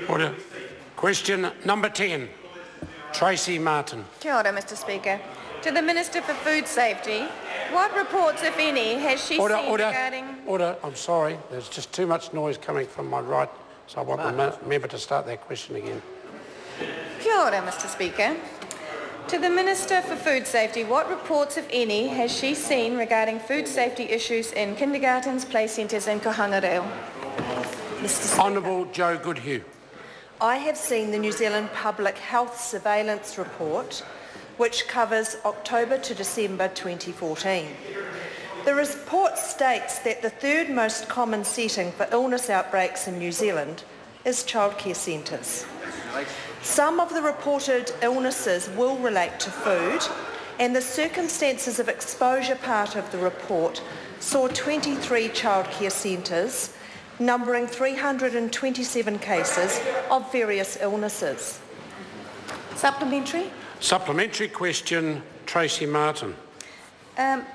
Order. Question number 10. Tracey Martin. Kia ora, Mr Speaker. To the Minister for Food Safety, what reports, if any, has she seen regarding... Order. I'm sorry. There's just too much noise coming from my right, so I want the member to start that question again. Kia ora, Mr Speaker. To the Minister for Food Safety, what reports, if any, has she seen regarding food safety issues in kindergartens, play centres and kōhanga reo? Honourable Joe Goodhue. I have seen the New Zealand Public Health Surveillance Report, which covers October to December 2014. The report states that the third most common setting for illness outbreaks in New Zealand is childcare centres. Some of the reported illnesses will relate to food, and the circumstances of exposure part of the report saw 23 childcare centres, numbering 327 cases of various illnesses. Supplementary? Supplementary question, Tracey Martin.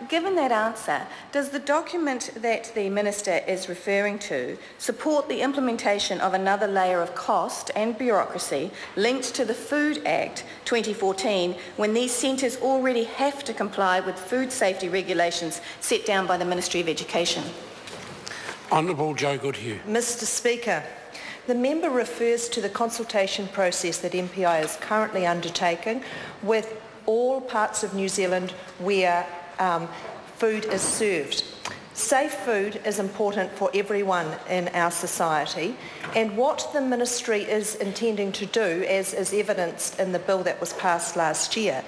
Given that answer, does the document that the Minister is referring to support the implementation of another layer of cost and bureaucracy linked to the Food Act 2014 when these centres already have to comply with food safety regulations set down by the Ministry of Education? Honourable Joe Goodhue. Mr Speaker, the member refers to the consultation process that MPI is currently undertaking with all parts of New Zealand where food is served. Safe food is important for everyone in our society, and what the Ministry is intending to do, as is evidenced in the bill that was passed last year,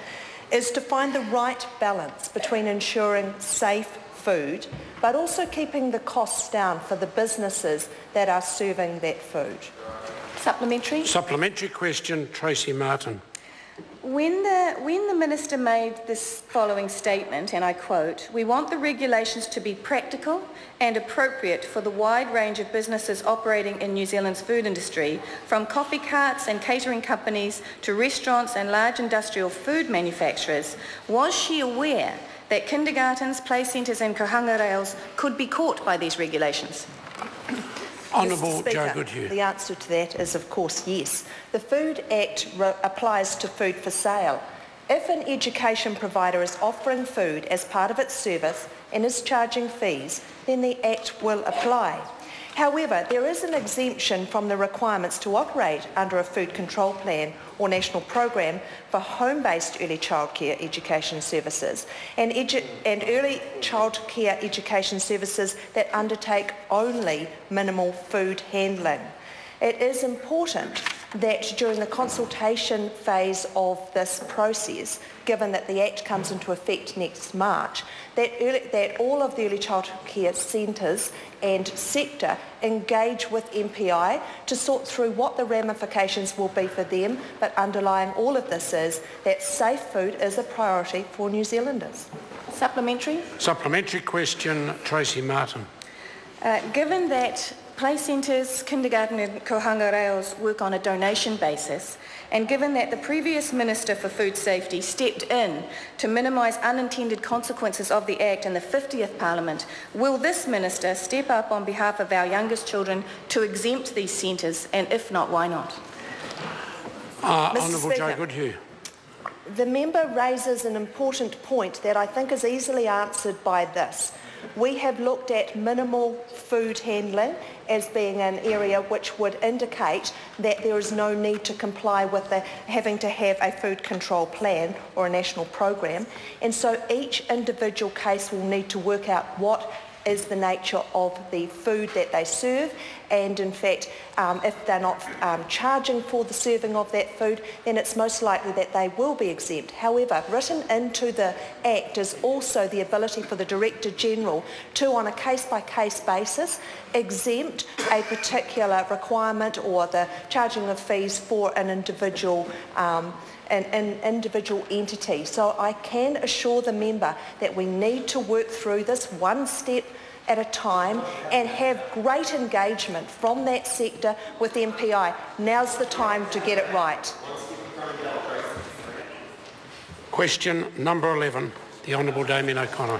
is to find the right balance between ensuring safe food but also keeping the costs down for the businesses that are serving that food. Supplementary? Supplementary question, Tracey Martin. When the Minister made this following statement, and I quote, "We want the regulations to be practical and appropriate for the wide range of businesses operating in New Zealand's food industry, from coffee carts and catering companies to restaurants and large industrial food manufacturers," was she aware that kindergartens, play centres and kōhanga reos could be caught by these regulations? Honourable Speaker, Joe Goodhue. The answer to that is, of course, yes. The Food Act applies to food for sale. If an education provider is offering food as part of its service and is charging fees, then the Act will apply. However, there is an exemption from the requirements to operate under a food control plan or national program for home-based early childcare education services and early childcare education services that undertake only minimal food handling. It is important that during the consultation phase of this process, given that the Act comes into effect next March, that all of the early childcare centres and sector engage with MPI to sort through what the ramifications will be for them, but underlying all of this is that safe food is a priority for New Zealanders. Supplementary? Supplementary question, Tracey Martin. Given that play centres, kindergarten and kōhanga reos work on a donation basis, and given that the previous Minister for Food Safety stepped in to minimise unintended consequences of the Act in the 50th Parliament, will this Minister step up on behalf of our youngest children to exempt these centres, and if not, why not? Honourable Joe Goodhue. The member raises an important point that I think is easily answered by this. We have looked at minimal food handling as being an area which would indicate that there is no need to comply with having to have a food control plan or a national program, and so each individual case will need to work out what is the nature of the food that they serve, and in fact if they're not charging for the serving of that food, then it's most likely that they will be exempt. However, written into the Act is also the ability for the Director General to, on a case-by-case basis, exempt a particular requirement or the charging of fees for an individual entity. So I can assure the member that we need to work through this one step at a time and have great engagement from that sector with the MPI. Now's the time to get it right. Question number 11, the Honourable Damien O'Connor.